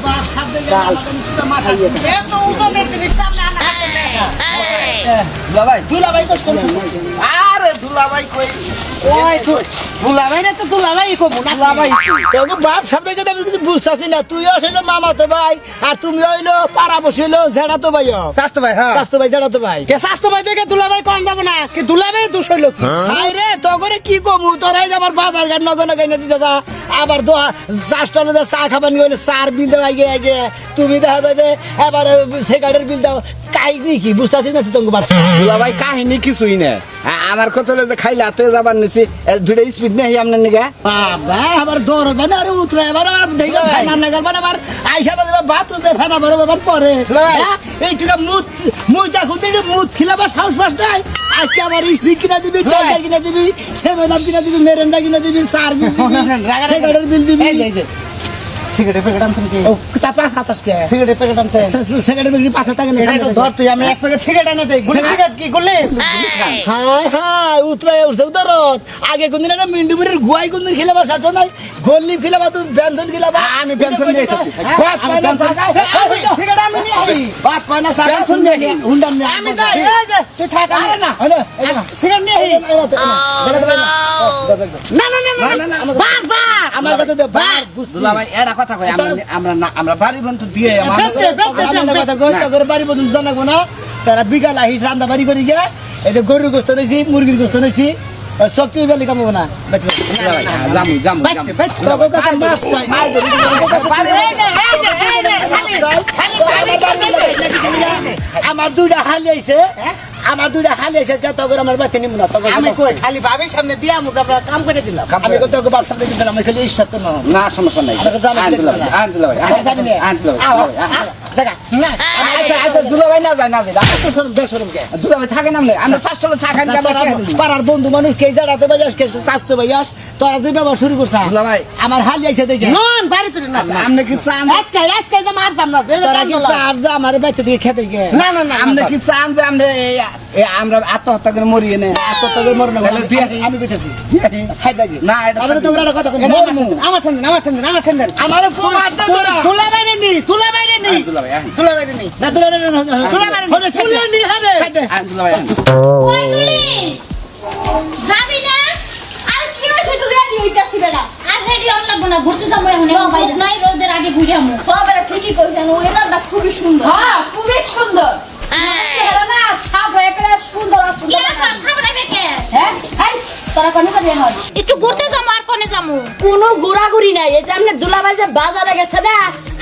বাপ সামনে গেলে আমাদের নিচে মাথা এত ওজনের জিনিসটা আমরা দুলাভাই আরে দুলাভাই কই ওই দুলাভাই না তো দুলাভাই কব না দুলাভাই তোর বাপ সামনে গেলে আমি কিছু বুঝতাছি না তুই আসলে মামাতো ভাই আর তুমি হইলো পাড়া বসিলো জেড়াতো ভাই শাস্তো ভাই হ্যাঁ শাস্তো ভাই জেড়াতো ভাই কে শাস্তো ভাই দেখে দুলাভাই কম যাব না কি দুলাভাই দোষ হইলো কি হাই রে তগরে কি কমু তোরাই যাবার বাজার ঘাট নগন গাইনা দিতে যা আবার দো চাষটালে যা চা খাবানি হইলে চার বিল দাও আগে তুমি দেখা যায় যে এবার সিগারেটের বিল দাও কাহিনী কি বুঝতাছিস না তুই তোমাকে বাপ দুলাভাই কাহিনী কিছুই না আমার কথা হলো যে খাইলাতে যাবার নিছি দুইটা স্পিড নেই আপনার নিগা বাবা আবার দৌড় মানে আর উতরে এবার দেখো ফেনা লাগাল মানে আবার আইসালা দেবা বাথরুমে ফেনা বড় ব্যাপার পরে এইটুকা মুইটা খুঁজে মুত খিলাবার সাহস পাস নাই আজকে আবার স্পিড কিনা দিবি টাইগার কিনা দিবি সেভেন আপ কিনা দিবি মেরেন্ডা কিনা দিবি চার বিল সিগারেটের বিল দিবি সিগারেটের প্যাকেট আনছেন কি ও তা 5-7 কে সিগারেটের প্যাকেট আনছেন সিগারেটের প্যাকেট 5 টাকা নেই ধর তুই আমি এক প্যাকেট সিগারেট এনে দেই গুলি সিগারেট কি করলে হাই হাই উতরায় উঠছে উদরত আগে কোনদিন না মিন্ডুপুরের গুয়াই কোনদিন খেলাবা সাথে নাই গোল্লি খেলাবা তুই ব্যঞ্জন খেলাবা আমি ব্যঞ্জন নিয়ে এসেছি বাত পায়না সিগারেট আমি নিয়ে আই বাত পায়না ব্যঞ্জন নিয়ে হুন্ডা নিয়ে আমি যাই এই যে তুই থাক আরে না সিগারেট নিয়ে আই না না না না বাস বাস আমার কাছে দে বাস দুলাভাই এড়া কথা কই আমরা বাড়ি বন্ধু দিয়ে আমার কথা কই তোর বাড়ি বন্ধু জানাবো না তারা বিকাল আহিস রান্না বাড়ি করি গে এই যে গরুর গোশত নইছি মুরগির গোশত নইছি সব তুই বেলি কামবো না জামু আমার দুইটা হালি আইছে তখন আমার বাচ্চা নিব না তখন আমি কই খালি বাবির সামনে দিয়া মুখ আমরা কাম করে দিলাম আমি কত বাপ সামনে দিলাম আমি খালি স্টার্ট তো না সমস্যা নাই দুলাভাই না যায় না দুলাভাই থাকে না আমরা চাষটা চা খাই পাড়ার বন্ধু মানুষ কে জানাতে বাজাস কে চাষতে বাজাস তোরা যে ব্যবহার শুরু করছ দুলাভাই আমার হালি আইছে দেখে নন বাড়ি তুই না আমনে কি চান আজকে যে মারতাম না তোরা কি চার যা আমার বাচ্চা দিয়ে খেতে গে না না না আমনে কি চান যে আমরা আত্মহত্যা করে মরি না আত্মহত্যা করে মরনা আমি কইতাছি সাইড আগে না আমরা তো ওরা কথা কই আমার ঠান্ডা আমার খুব আড্ডা তোরা তুলা বাইরে নি না তুলা নি হবে কই তুলি যাবি না আর কি হইছে টুকরা দি হইতাছি বেটা আর রেডি হন লাগবো না ঘুরতে যাবো এখন বাইরে নাই রোদের আগে ঘুরে আমু বাবা ঠিকই কইছেন ওয়েদারটা খুবই সুন্দর হ্যাঁ খুবই সুন্দর না সাবরে একটা সুন্দর আপু কে সাবরে বেকে হ্যাঁ হাই তোরা কোনে যাবে এখন একটু ঘুরতে যাবো আর কোনে যাবো কোনো ঘোরাঘুরি নাই এই যে আপনি দুলাভাই যে বাজারে গেছে না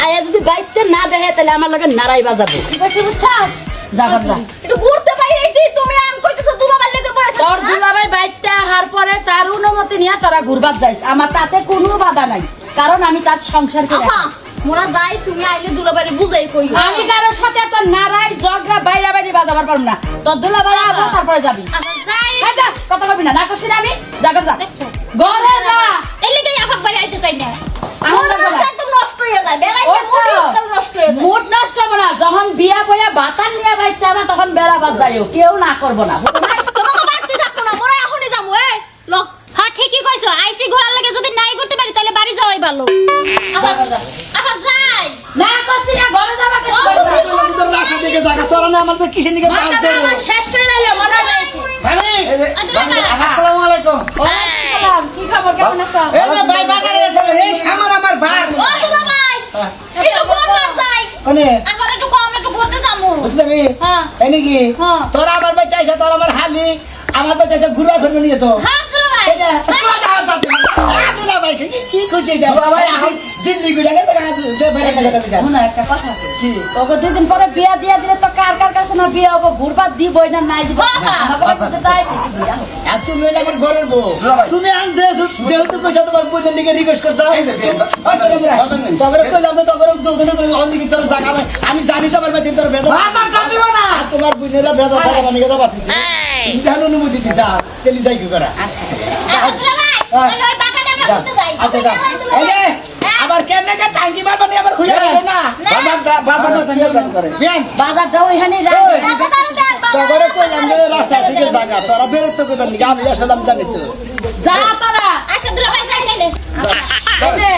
আয়া যদি বাইতে না দেখে তাহলে আমার লগে নারাই বাজাবো ঠিক আছে বুঝছাস যাবার যা একটু ঘুরতে বাইরেছি তুমি আম কইতেছ দুলাভাই লেগে বসে তোর দুলাভাই বাইতে আহার পরে তার অনুমতি নিয়া তোরা ঘুরবার যাইস আমার তাতে কোনো বাধা নাই কারণ আমি তার সংসার করে মোরা যাই তুমি আইলে দুলাভাইরে বুঝাই কই আমি কারোর সাথে তো নারাই ঝগড়া বাইরে বাইরে বাজাবার পারব না তোর দুলাভাই আবো তারপরে যাবি আচ্ছা যাই যা কথা কবি না কইছিস আমি জাগর যা ঘরে যা এলি কই আফাক বাড়ি আইতে চাই না আমার একদম নষ্ট হয়ে যায় বেড়াইতে মুড নষ্ট হয়ে যায় মুড নষ্ট হবে না যখন বিয়া বইয়া বাতান নিয়ে বাইতে হবে তখন বেড়া বাজ যাইও কেউ না করব না তোমাকে বাড়তি থাকো না মোরা এখনই যাবো এই ল হ্যাঁ ঠিকই কইছো আইসি ঘোরার লাগে যদি নাই করতে পারি তাহলে বাড়ি যাওয়াই ভালো আবার যাই না কইছি না ঘরে যাবা কে রাখা দেখে জায়গা তোরা না আমার তো কিসের নিকে বাস দেব শেষ করে নাইলে মনে নাইছি ভাবি আসসালামু আলাইকুম আসসালাম কি খবর কেমন আছো এই যে ভাই বাজারে গেছে এই সামার আমার ভাই ওই ভাই একটু ঘুরবার যাই কোনে আবার একটু কম একটু ঘুরতে যাবো বুঝলি হ্যাঁ এই নাকি হ্যাঁ তোরা আমার বাচ্চা আইছে তোরা আমার হালি আমার বাচ্চা আইছে ঘুরবা ধরে নিয়ে তো হ্যাঁ গুরু ভাই এই যে দুলা ভাই কি করছিস দুলা ভাই এখন দিল্লি গুড়া গেছে দে বাইরে গেলে তো বিচার শোনো একটা কথা কি ওকে দুই দিন পরে বিয়া দিয়া দিলে তো কার কার কাছে না বিয়া হবো ঘুরবার দিবই না নাই দিব আমাকে বলতে যাইছি আর তুমি হইলে আমার ঘরের বউ তুমি আন যেহেতু পয়সা তোমার বোনের দিকে রিকোয়েস্ট করছো তখন কইলাম তো তখন দোকানে করে অন্যদিকে তোর জায়গা আমি জানি তোমার বাড়ি তোর বেদা বাজার কাটিব না তোমার বোনেরা বেদা ভাড়া বানিয়ে গেছে পারছিস তুমি জানো অনুমতি দিছা তেলি যাই কি করা আচ্ছা ভাই ওই বাগানে আমরা ঘুরতে যাই আচ্ছা এই যে আবার কেন না টাঙ্কি মারবা নি আবার খুঁজে গেল না বাজার দাও এখানে তখন কইলাম যে রাস্তা থেকে জায়গা তোরা বেরোতে কইবেন না আমি আসলাম জানি তো যা তোরা আচ্ছা দুলা ভাই যাই গেলে এই যে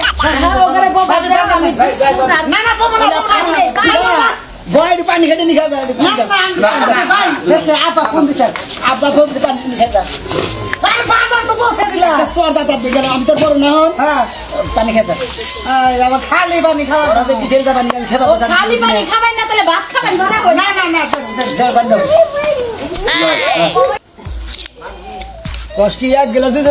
ওখানে বউ বাদে আমি না না বাবা না বয়ের পানি খেতে নি খাবে দেখলে আপা ফোন দিতে আপা ফোন দিতে পানি খেতে আরে বাজার তো বসে দিলা সরদা তার দিকে আমি তো বড় না হন হ্যাঁ পানি খেতে আবার খালি পানি খাওয়া রাতে কিসের দা পানি খেতে খালি পানি খাবেন না তাহলে ভাত খাবেন ধরা কই না না না দেব বন্ধ কষ্টি এক গেল দুধ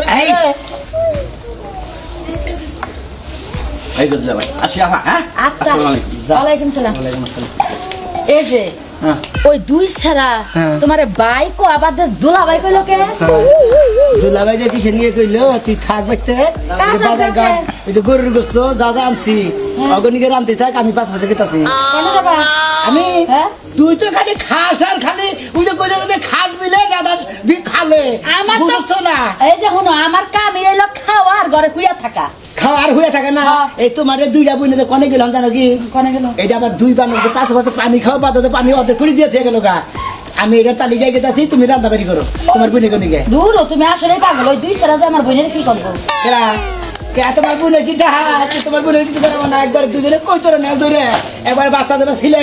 এই জল ভাই আসি আপা হ্যাঁ আচ্ছা আসসালামু আলাইকুম ওয়ালাইকুম সালাম ওয়ালাইকুম আসসালাম এই যে হ্যাঁ ওই দুই ছাড়া হ্যাঁ। তোমার বাইকো আবার দুলা বাইক হইলো কে দুলাভাই যে কিসে নিয়ে কইলো তুই থাক বাইতে বাজার ঘাট ওই যে গরুর গোস্ত যা যা আনছি অগনিকে রান্তি থাক আমি পাঁচ পাঁচে গেতাছি কেন যাবা আমি হ্যাঁ? তুই তো খালি খাস আর খালি ওই যে কই যে খাস বিলে দাদা বি খালে আমার তো বুঝছো না এই যে শুনো আমার কাম হইলো খাওয়া আর ঘরে শুইয়া থাকা খাওয়ার হয়ে থাকে না হ্যাঁ। এই তোমার দুইটা বইনে কনে গেলাম জানো কি কোনে গেল এই যে আমার দুই বানর পাঁচ পাঁচে পানি খাওয়া বাদে পানি অর্ধেক করে দিয়েছে গেল গা আমি এটার তালিকায় গেতাছি তুমি রান্না বাড়ি করো তোমার বুনে কোনে গে দূর ও, তুমি আসলে পাগল ওই দুই ছাড়া যে আমার বোনের কি করবো কেরা কে তোমার বুনে কি ডাহা তোমার বুনে কিছু করে না একবার দুজনে কই তোরে না দূরে একবার বাচ্চা দেবে সিলে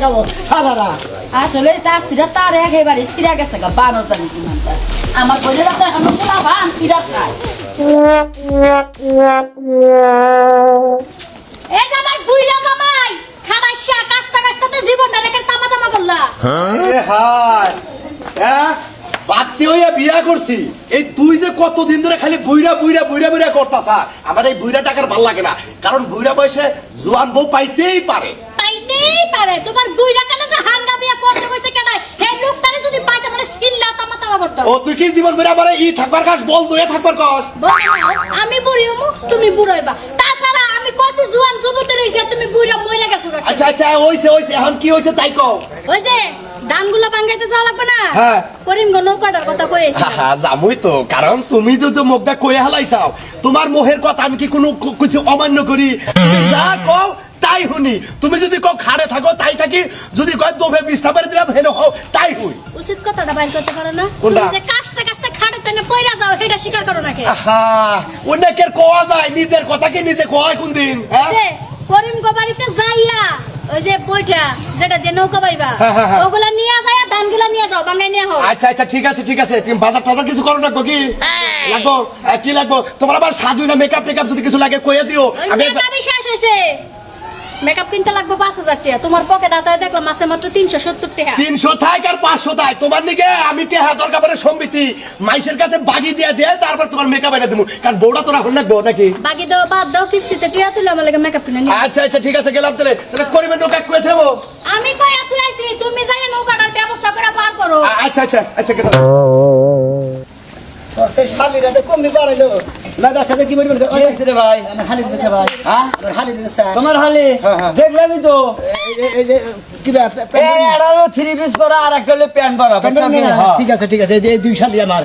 খাবো সারারা আসলে তার সিরা তার একেবারে সিরা গেছে গা বানর জানি কি মানতা আমার বোনের আছে আমার পোলা ভান পিরা খায় এই যে আমার বুইড়া জামাই খাড়াইয়া কাস্তা কাস্তাতে জীবনটা রেখে তামা তামা করলা এ হায় হ্যাঁ বাড়তি হইয়া বিয়া করছি এই তুই যে কতদিন ধরে খালি বুইরা করতাছা আমার এই বুইরা টাকার ভাল লাগে না কারণ বুইরা বয়সে জোয়ান বউ পাইতেই পারে পাইতেই পারে তোমার বুইড়া কালে যে হাঙ্গা বিয়া করতে কইছে কেডাই হে লোকটারে যদি পাইতে মানে সিল্লা তামা তামা করতে ও তুই কি জীবন বুইরা পারে ই থাকবার কাজ বল দুয়ে থাকবার কস আমি বুড়ি হমু তুমি বুড়ো হইবা তাছাড়া আমি কইছি জুয়ান যুবতী রইছি আর তুমি বুইড়া মইরা গেছো গা আচ্ছা আচ্ছা হইছে এখন কি হইছে তাই কও ওই যে ধানগুলো বাঙ্গাইতে যাওয়া লাগবে না হ্যাঁ। করিমগঞ্জ নৌকাটার কথা কইছি যাবই তো কারণ তুমি যদি মুখটা কয়ে হালাই চাও তোমার মোহের কথা আমি কি কোনো কিছু অমান্য করি তুমি যা কও তাই শুনি তুমি যদি কও খাড়ে থাকো তাই থাকি যদি কয় দোভে বিস্তা পারে দিলাম হেন হও তাই হই উচিত কথাটা বাইর করতে পারো না কোনটা? তুমি যে কাস্তে কাস্তে খাড়ে তেনে পয়রা যাও এটা স্বীকার করো নাকি আহা অনেকের কোয়া যায় নিজের কথাকে নিজে কোয়ায় কোন দিন হ্যাঁ? যে করিমগঞ্জ বাড়িতে যাইয়া ওই যে বইটা যেটা দিয়ে নৌকা বাইবা হ্যাঁ। ওগুলা নিয়ে যায় ধানগুলা নিয়ে যাও বাঙ্গাই নিয়ে হোক আচ্ছা আচ্ছা ঠিক আছে তুমি বাজার টাজার কিছু করো না কি লাগবো কি লাগবো তোমার আবার সাজু না মেকআপ টেকআপ যদি কিছু লাগে কয়ে দিও ওই আমি মেকআপই শেষ হয়েছে মেকআপ কিনতে লাগবে 5,000 টাকা তোমার পকেট আতায় দেখলাম মাসে মাত্র 370 টাকা 300 থাক আর 500 থাক তোমার নিকে আমি টেহা দরকার পরে সম্বিতি মাইসের কাছে বাগি দিয়ে তারপর তোমার মেকআপ এনে দেবো কারণ বউটা তোরা হল লাগবো নাকি বাকি দাও বাদ দাও কিস্তিতে টিয়া তুলে আমার লাগে মেকআপ কিনে নিয়ে আচ্ছা ঠিক আছে গেলাম তাহলে করিবে নৌকা কয়ে থাকবো আমি কই এত আইছি তুমি যাই নৌকাটার ব্যবস্থা করে পার করো আচ্ছা গেলাম সেই শালিরা তো কমনি পারাইলো না দাঁড়াতে কি বলবেন রে ভাই আমার হালি দিতেছে ভাই হ্যাঁ আমার হালি দিতেছে তোমার হালি হ্যাঁ, হ্যাঁ। দেখলামই তো এই যে কি এই আড়ালো থ্রি পিস পরা আর একটা হলো প্যান্ট পরা ঠিক আছে এই দুই শালি আমার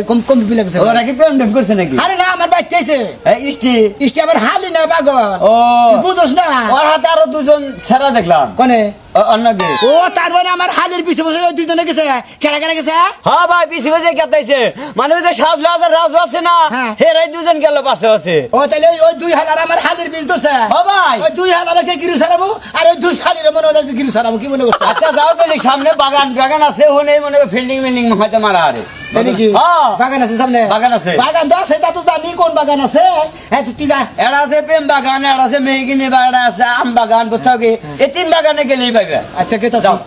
কম কম বিলে গেছে ওরা কি প্যান্ট ডেম করছে নাকি আরে না আমার বাইতে আইছে এই ইষ্টি ইষ্টি আমার হালি না পাগল ও তুই বুঝছ না ওর হাতে আরো দুজন ছেড়া দেখলাম কোনে অন্যকে ও তার মানে আমার হালির পিছে বসে ওই দুইজনে গেছে কেনা গেছে হ্যাঁ ভাই পিছিয়ে পিছিয়ে কেতাইছে মানে ওই যে সাজলো আছে রাজু আছে না হ্যাঁ। হেরাই দুজন গেল পাশে আছে ও তাহলে ওই দুই হালার আমার হালির পিছ ধরছে হ্যাঁ ভাই ওই দুই হালার আছে গিরু সারাবো আর ওই দুই শালির মনে হচ্ছে গিরু সারাবো কি মনে করছে আচ্ছা যাও তো এই সামনে বাগান আছে ওখানে মনে ফিল্ডিং হয়তো মারা আরে তাই কি হ্যাঁ। বাগান আছে সামনে বাগান আছে। বাগান তো আছে তা তো জানি কোন বাগান আছে হ্যাঁ তুই যা এরা আছে প্রেম বাগান এরা আছে মেহগিনি বাগান আছে আম বাগান কোথাও কি এই 3 বাগানে গেলেই পাইবে আচ্ছা কেতা যাও।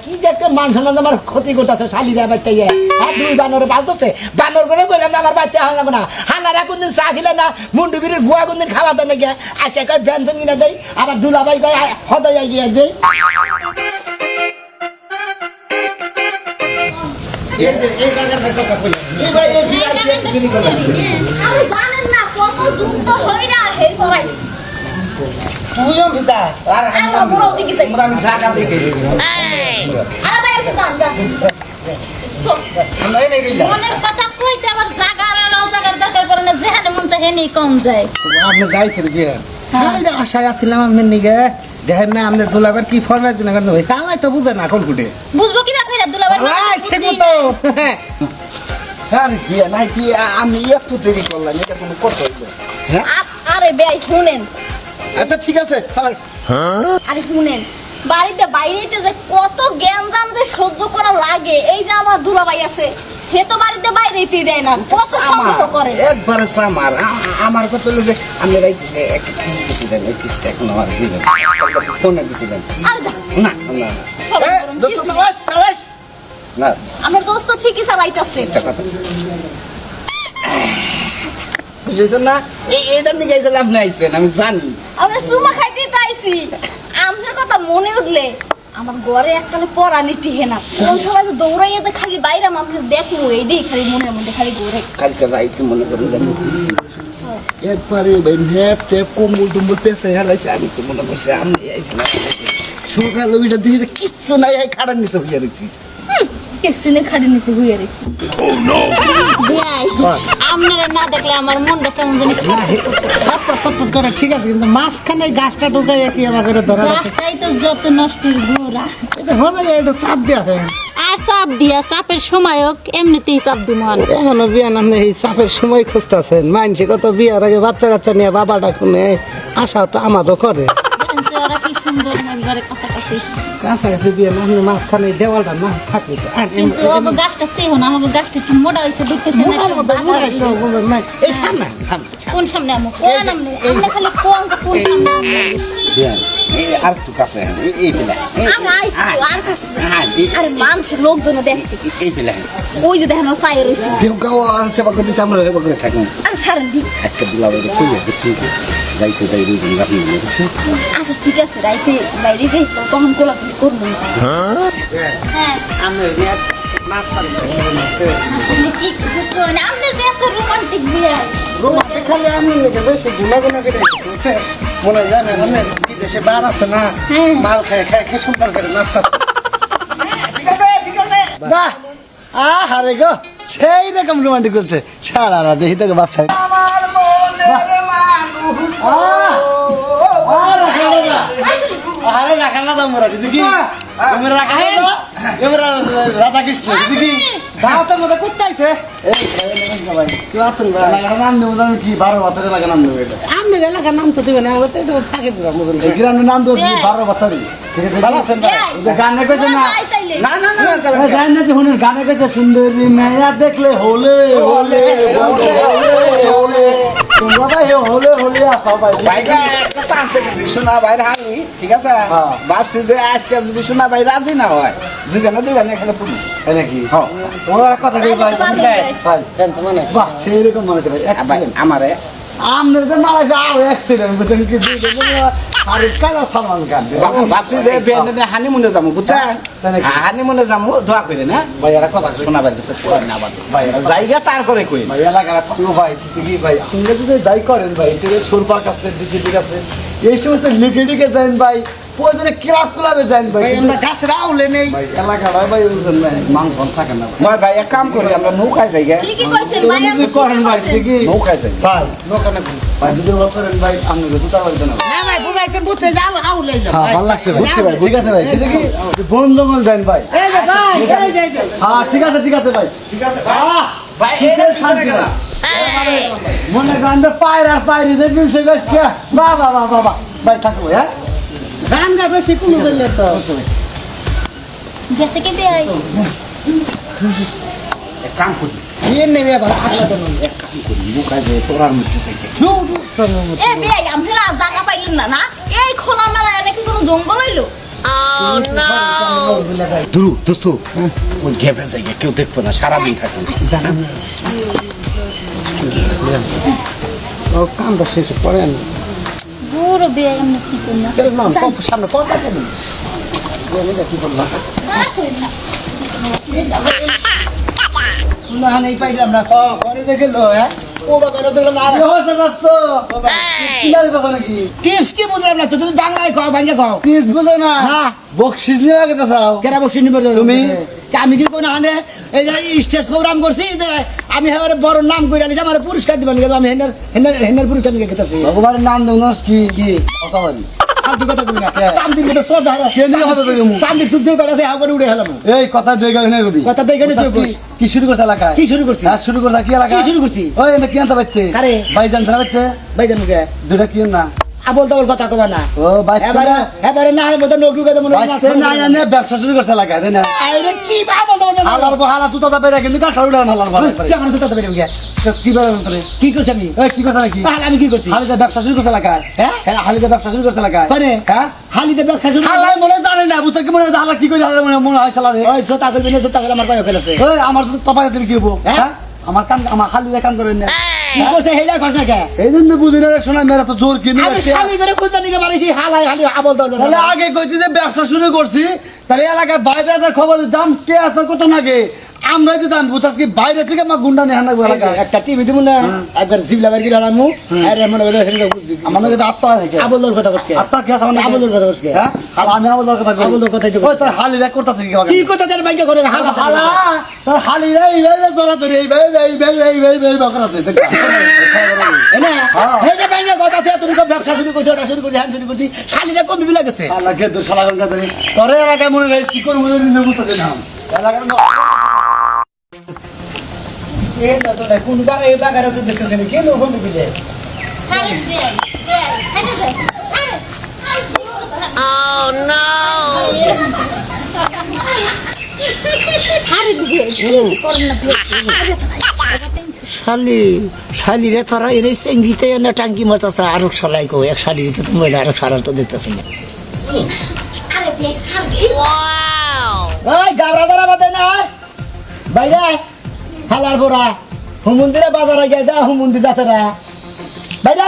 কি যে একটা মান সম্মান আমার ক্ষতি করতেছে শালিরা বাচ্চা হ্যাঁ দুই বানরে বাঁচতেছে বানর করে কইলাম না আমার বাচ্চা হাল না হালারা কোনদিন চা খেলে না মুন্ডু বিড়ির গুয়া কোনদিন খাওয়া দেয় নাকি আসে কয় ব্যঞ্জন কিনা দেয় আবার দুলাভাই কয় হদাই গিয়ে দেয় আরে জানেন না কত যুদ্ধ হইরা হের পড়াইছি তুইও ভিতা আর আমরা বড় দিকে যাই আমি শাখা দেখে আরে ভাই একটু গান গান আমরা এই নেই মনের কথা কইতে আবার জাগার আর জাগার দরকার পড়ে না যেখানে মন চায় হেনি কম যায় আপনি গাইছেন বিয়ে হ্যাঁ আশায় আসছিলাম আপনার নিগে দেখেন না আমাদের দুলাবার কি ফরমাইজ না করতে হয় তালাই তো বুঝে না কোন কুটে বুঝবো কি ব্যাপার দুলাবার ঠিক মতো আর বিয়ে নাই কি আমি একটু দেরি করলাম এটা তুমি করতে হইবে হ্যাঁ আর আরে বেয়াই শুনেন, আচ্ছা ঠিক আছে চালাস। আরে শুনেন, বাড়িতে বাইরেতে যে কত জ্ঞানদাম যে সহ্য করা লাগে। এই যে আমার দুলাভাই আছে, সে তো বাড়িতে বাইরেতেই দেয় না, কত সন্দেহ করে। একবারে সামার আমার কথা হলো যে আমি রাইতে যে একটা কিস দিছিলেন, এই কিসটা এখন আমার দিবেন ফোনে দিছিলেন আরে যা, না না সরম এ, গরম দোস্ত কিছু নেই। চালাস চালাস না আমার দোস্ত ঠিকই চালাইতেছে। একটা কথা বুঝেছেন না এইটা নিয়ে গেলে আপনি আইছেন আমি জানি আমরা চুমা খাইতেই তো আইছি। আপনার কথা মনে উঠলে আমার ঘরে এককালে পরানি টিহে না, কোন সময় যে দৌড়াইয়া যে খালি বাইরে আপনি দেখবো, এইটাই খালি মনের মধ্যে খালি ঘুরে। কালকে রাইতে মনে করেন যে আমি একবারে ভাই নেপ টেপ কম্বল টম্বল পেছে হেলাইছে। আমি তো মনে করছি আমি আইছিলাম সকাল ওইটা দিয়ে যে কিচ্ছু নাই এই খাড়ার নিচে হইয়া রয়েছি কিছু নেই, খাড়ি নিচে হইয়া রয়েছি। আপনারা না দেখলে আমার মনটা কেমন জানি ছটপট ছটপট করে ঠিক আছে, কিন্তু মাঝখানে গাছটা ঢুকাই কি আমার করে ধরা রাখে। গাছটাই তো যত নষ্টের গোড়া। এটা হবে এটা চাপ দেওয়া হয়। আর চাপ দিয়া চাপের সময়ও এমনিতেই চাপ দিব। এখনো বিয়া নামে এই চাপের সময় খুঁজতেছেন। মানছে কত বিয়ার আগে বাচ্চা কাচ্চা নিয়ে বাবাটা শুনে আশা তো আমারও করে। ওরা কি সুন্দর একবারে কাছাকাছি, কাছাকাছি বিয়ে না আপনি মাঝখানে দেওয়ালটা না থাকলে তো আর কিন্তু আমার গাছটা সেও না, আমার গাছটা একটু মোটা হয়েছে দেখতে। সে না একটু বাঁকা হয়ে গেছে। এই সামনে সামনে কোন সামনে আমো কোন আমনে আমনে খালি কোন কোন সামনে আমনে এই আর একটু কাছে এই বেলা আমি আইছি তো আর কাছে। হ্যাঁ আরে মানুষের লোকজন দেখতে, এই বেলা ওই যে দেখেন চাই রইছে। দেও গাও আর সেবা করতে আমরা সেবা করে থাকুন আর সারেন দি। আজকে দুলাভাই কই বুঝছেন কি যাইতে যাই রুই আপনি বুঝছেন আচ্ছা ঠিক আছে, রাইতে বাইরে দেই তো তখন কোলাকুলি করবো। হ্যাঁ আমরা নাচ পারি আপনি কি কিছু করেন? আপনি যে এত রোমান্টিক বিয়ে রোমান্টিক খালি আমি নাকি বেশি গুনাগুনা করে বুঝছে মনে যায় না বিদেশে বার আছে না মাল খায় খায় খেয়ে সুন্দর করে নাস্তা। ঠিক আছে ঠিক আছে বাহ আরে গো সেই রকম রোমান্টিক করছে সারা রাত দেখি তোকে বাপ সাহেব আমার মনের আরে রাখাল না দাম মোরা দেখি তুমি রাখাল না এবার রাধা কৃষ্ণ দেখি দাওয়াতের মধ্যে কুত্তাইছে কি আছেন ভাই? নাম দেবো আমি কি 12 বাতারে লাগা নাম দেবো এটা আমাদের এলাকার নাম তো দেবে না, আমরা তো এটা ফাঁকে দিলাম মতন এই গ্রামের নাম দেবো 12 বাতারি ঠিক আছে ভালো আছেন ভাই গানে কইছে না না না না না চলো গান নাকি শুনুন গানে কইছে সুন্দরী মেয়া দেখলে হলে হলে হলে হলে তোমরা ভাই হলে হলে আসা ভাই ভাইটা একটা চান্সে গেছি শোনা ভাই হানি ঠিক আছে হ্যাঁ। ভাবছি যে আজকে যদি শোনা ভাই রাজি না হয় দুজনে এখানে পুলিশ তাই নাকি হ্যাঁ ওরা একটা কথা কই ভাই ভাই মানে বাহ সেই রকম মানে ভাই ভাই এক্সিলেন্ট আমারে আমনের তো মারা যা আর এক্সিলেন্ট বুঝেন কি আর কানা সালমান খান ভাবছি যে বেন্ডে হানিমুনে যাবো বুঝছেন তাই নাকি? হানিমুনে যাবো দোয়া করে না ভাই এরা কথা কই শোনা ভাই কিছু পড়ে না আবার ভাই এরা জায়গা তারপরে কই ভাই এলাকার থাকলো ভাই কি ভাই আপনি যদি যাই করেন ভাই এটা সুরপার কাছে ডিসি ঠিক আছে এই সমস্ত লিগেডিকে যান ভাই প্রয়োজনে ক্লাবে যান ভাই ভাই আমরা গাছের আউলে নেই। ভাই এলাকাটা ভাই বুঝেন ভাই মান ফল থাকে না ভাই ভাই এক কাম করি আমরা নৌকায় যাই গে ঠিকই কইছেন এগুলো ভাই, যদি করেন ভাই দেখি নৌকায় যাই ভাই লোকানে ভাই যদি ওরা করেন ভাই আপনি জুতা বাড়িতে না না ভাই বুঝাইছেন বুঝছে যাও আউলে যাও হ্যাঁ ভালো লাগছে ভাই বুঝছি ভাই ঠিক আছে ভাই দেখি বন জঙ্গল যান ভাই এই যে ভাই এই যে হ্যাঁ ঠিক আছে ভাই ঠিক আছে ভাই শীতের শান্তি না। মনে করেন যে পায়রা পায়রি যে মিলছে বেশ কে বাবা ভাই থাকবো হ্যাঁ গান গা বেশি কোনো দিলে তো গেছে কি বিয়ে? এক কাম করি বিয়ে নেবে আবার আসলে তো এক কাম করি নৌকায় যাই চোরার মধ্যে চাইতে এ বিয়ে আপনারা আর জায়গা পাইলেন না না? এই খোলা মেলা নাকি কোনো জঙ্গল হইলো? দুরু দোস্ত ওই ঘেপে যাই কেউ দেখবো না সারাদিন থাকি ও কামটা শেষ করেন বুড়ো বিয়ে এমনি কি করলাম? সামনে কথা বলুন কি করলাম না নেই পাইলাম না করে দেখলো হ্যাঁ ও বাবা দেখলাম আর নাকি টিপস কি বুঝলাম না তো তুমি বাংলায় খাও ভাঙ্গে খাও তিস বুঝো না না বকশিস নিয়ে আগে চাও কেরা বসে নিবে তুমি? আমি কি কোনো হানে এই যে স্টেজ প্রোগ্রাম করছি যে আমি এবারে বড় নাম করে আনিছি আমার পুরস্কার দিবেন কিন্তু আমি হেনার পুরস্কার নিয়ে গেতেছি ভগবানের নাম দেব না কি কি কথা বলি ফালতু কথা কই না চান্দির মতো সর ধরে কে নিয়ে কথা কইমু? চান্দির সুদ দিয়ে বেড়াছে হাও করে উড়ে হেলাম এই কথা দেখে না কবি কথা দেখে নি তুই কই কি শুরু করছ এলাকায়? কি শুরু করছিস? হ্যাঁ, শুরু করছ কি এলাকা? কি শুরু করছিস? ওই এনে কি আনতে পারতে? কারে? ভাইজান ধরা পারতে? ভাইজান মুখে দুটা কি না? আবল তাবল কথা কবা না ও বাইতে এবারে এবারে না হয় মতো নৌকু কথা মনে বাইতে না এনে ব্যবসা শুরু করছ এলাকায় তাই না? আরে কি আবল তাবল হালার বহালা তুই তো বেরা কিন্তু কাঁচা উড়া হালার বহালা কেমন তো তবে গিয়া কি বেরা করে? কি করছ আমি এই কি কথা নাকি? তাহলে আমি কি করছি হালিতে ব্যবসা শুরু করছ এলাকায়? হ্যাঁ? হ্যাঁ হালিতে ব্যবসা শুরু করছ এলাকায়? করে হ্যাঁ হালিতে ব্যবসা শুরু হালাই মনে জানে না বুঝতে কি মনে হয় হালা কি করে হালাই মনে হয় শালা রে? ওই জোতা করবি না জোতা করে আমার পায়ে ফেলেছে ওই আমার তো কপালে দিলে কি হবো? হ্যাঁ? হ্যাঁ আমার কান আমার হালিতে কান করে না কি করছে হেডা কথা কে এই জন্য বুঝি না শোনা মেরা তো জোর কিনে আমি শালি করে খুঁজতে নিকে মারিছি হালাই হালি আবল তাবল তাহলে আগে কইছি যে ব্যবসা শুরু করছি তাহলে এলাকায় বাইরে খবর দাম কে এত কত নাগে আমরা যে দাম বুঝাস কি বাইরে থেকে আমার গুন্ডা নিয়ে হানা এলাকায় একটা টিভি দিব না একবার জিবলা বের করে আনমু আরে মনে করে হেডা বুঝবি আমার নাকি তো আত্মা নাকি আবল তাবল কথা করছে আত্মা কি আছে আমার নাকি? আবল তাবল কথা করছে হ্যাঁ আর আমি আবল কথা কই আবল তাবল কথাই তো ওই তোর হালি রেক করতে থেকে কি কথা জানে বাইকে করে হালা হালা তোর হালি রে এই রে জোরা তোর এই এই বকরা আছে এনা হ্যাঁ। হেডা বাইকে কথা আছে তুমি কো ব্যবসা শুরু করছো ওটা শুরু করছি আমি শুরু করছি শালিরা কম বিলা গেছে আল্লাহ কে তোর শালা গঙ্গা ধরে তোর এলাকায় মনে রাখিস কি করব মনে বুঝতে না এলাকার এই না তো কোন বা এই বাগারে তো দেখতেছেন কি লোক কম বিলে সারে দে দে সারে দে সারে Oh no! Hari bikin, korna শালি শালিরে তোরা এনে চেঙ্গিতে এনে টাঙ্কি মারতেছে আরো শালাই কো এক শালি তো তুমি আরো সারার তো দেখতেছি না Ada bias hari. Wow! ওই গাবরা দারা বাদে না বাইরে হালার পোড়া হুমুন্দিরে বাজারে গিয়ে যা হুমুন্দি যাতেরা বাইরে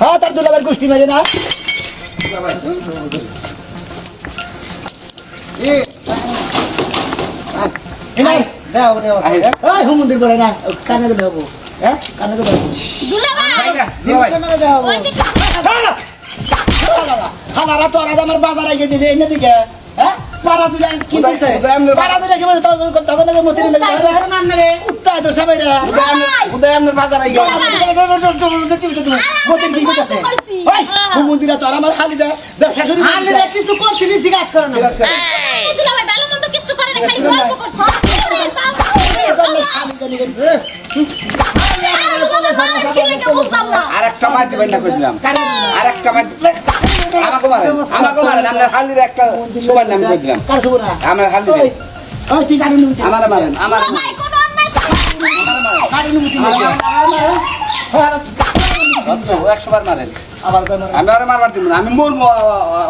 হ্যাঁ তার দুলাবার গোষ্ঠী মেরে না ওই হুমুন্দির পরে না কানে তো দেবো হ্যাঁ কানে তো দেবো Dula ba? দেবো Oy, হালারা তো আমার বাজারে gede দিলে এনে দিকে হ্যাঁ পাড়া দিলে কি বলছে পাড়া দিলে কি বলছে তখন মতি নিয়ে কুত্তা তো সবাই রে উদয় আপনার বাজার আই মতির কি করতেছে ওই মন্দিরা তো আমার খালি দে ব্যবসা শুরু হালিরা কিছু করছিলি জিজ্ঞাসা করো না Hey, dula ba? Balo mong to kisu ka rin khali gulpo korso. Ore, baba. আরেকটা মার দিবেন না কইছিলাম আরেকটা মার আমাকে মারেন আপনার হালির একটা সুবার নাম কইছিলাম কার সুবরা আমার হালি ওই ওই তুই কারণ নিবি আমার মারেন আমার Dula ba? Ikono anay. কারণ নিবি তো 100 বার মারেন আবার কই মার আমি আর মারবার দিব না আমি মরবো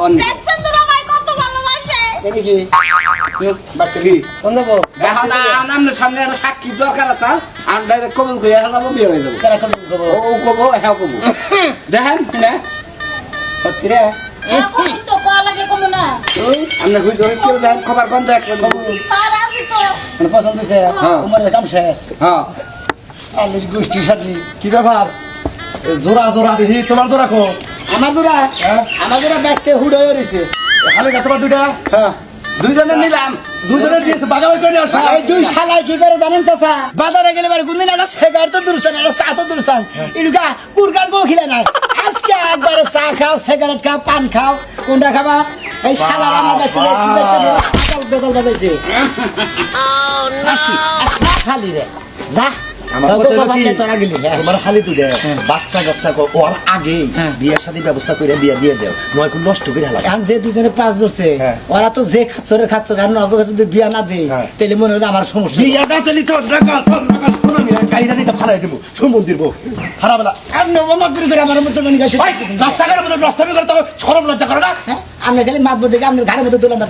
অন্য দেখছেন dula ba? কত ভালোবাসে। এনে কি বাচ্চা কি কোন দেবো এখন আমাদের সামনে একটা সাক্ষী দরকার আছে আমি ডাইরেক্ট কবুল কই এখন আমি বিয়ে হয়ে যাবো কারা কোন দেবো ও কবো হ্যাঁ কবো দেখেন না হতিরে Ako ito, kalagay ko muna. আমরা কইছো কি দেখেন খবর কোন দেখ Para dito. মানে পছন্দ হইছে তোমার কাম শেষ হ্যাঁ আলিশ গোষ্ঠী সাথী কি ব্যাপার এ জোড়া জোড়া দেখি তোমার জোড়া কো আমার দুরা ব্যাগতে হুড হয়ে রয়েছে হালে গা তোমার দুইটা হ্যাঁ দুইজনে নিলাম দুজনে দিয়েছে বাগাবাগি করে নিয়ে আসো এই দুই শালাই কি করে জানেন চাচা বাজারে গেলে বারে কোনদিন একটা সেগার তো দুরস্তান একটা চা তো দুরস্তান ইলুকা কুরকান গো খিলে নাই আজকে একবারে চা খাও সিগারেট খাও পান খাও কোনটা খাবা এই শালার আমার বাচ্চা বেদল বাজাইছে খালি রে যা আমার তোকে কথা হলো কবার কি, নিয়ে তোরা গেলি হ্যাঁ তোমার খালি দুইটা বাচ্চা কাচ্চা ওর আগে বিয়ের সাথে ব্যবস্থা করে বিয়ে দিয়ে দাও নয় কোন নষ্ট করে হালা এখন যে দুজনে পাঁচ ধরছে হ্যাঁ। ওরা তো যে খাচ্ছরে আর নগর কাছে যদি বিয়া না দেয় হ্যাঁ। তাহলে মনে হয় আমার সমস্যা বিয়ে না তেলি তো কাইরা নিতে ফালাই দেবো সুমন্দির বউ হারাবেলা আর নবমাত্র করে আমার মতো মনে গেছে রাস্তাঘাটের মধ্যে নষ্টামি করে তো সরম লজ্জা করে না আমরা খালি মাতবো দেখে আপনার ঘরের মধ্যে দিলাম না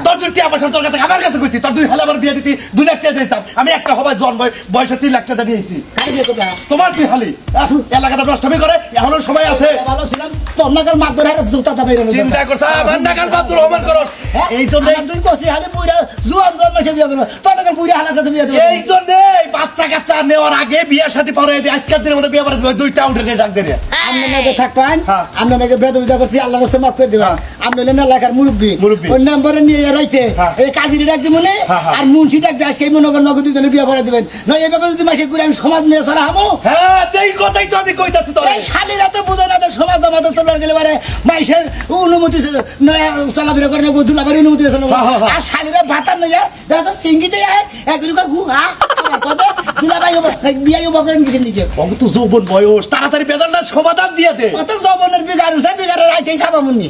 তোর যদি টিয়া পয়সা তোর কাছে আমার কাছে কইতি তোর 2 হালে আমার বিয়ে দিতি 2 লাখ টাকা দিতাম আমি একটা হবাই জন্ম বয়সে 3 লাখ টাকা দিয়েছি কারে বিয়ে করবা তোমার 2 হালি এলাকাটা নষ্টামি করে এখনো সময় আছে ভালো ছিলাম তোর নাকার মাত ধরে জুতা তা বেরোনো চিন্তা করছ আমার নাকাল বাতুর রহমান করো এই জন্য তুই কষি হালি পুইরা জুয়ান জন্ম সে বিয়ে করবো তোর নাকার পুইরা হালার কাছে বিয়ে দেবো এই জন্য বাচ্চা কাচ্চা নেওয়ার আগে বিয়ের সাথে পরে আজকের দিনের মধ্যে বিয়ে করে দিবে 2টা উঠে ডাক দিয়ে আপনি নাকি থাকবেন হ্যাঁ। আপনি নাকি বেদবিদা করছি আল্লাহ রসে মাফ করে দেবেন আপনি হলেন এলাকার মুরব্বী মুরব্বি। ওই নাম্বারে নিয়ে রাইতে হ্যাঁ। এই কাজিরি ডাক দিব না হ্যাঁ, হ্যাঁ। আর মুন্সি ডাক দিয়ে আজকে মনে করেন নগদ দুজনে বিয়ে করে দিবেন নয় এইভাবে যদি মাসে করে আমি সমাজ নিয়ে সারা হামো হ্যাঁ এই কথাই তো আমি কইতাছি তোরে এই শালিরা তো বুঝে না তো সমাজ জমাতে চলবার গেলে পারে মাইসের অনুমতি চলাফেরা করে নেবো দুলাবারের অনুমতি আর শালিরা ভাতার নইয়া দেখা সিঙ্গিতে যায় একজনকে গুহা দুলাবাই বিয়াই বকরেন কিসের নিচে বাবু তো যৌবন বয়স তাড়াতাড়ি বেজারটা সমাধান দিয়ে দে অত জবনের বিগার উঠে বিগারের আইতেই থাকা মুন্নি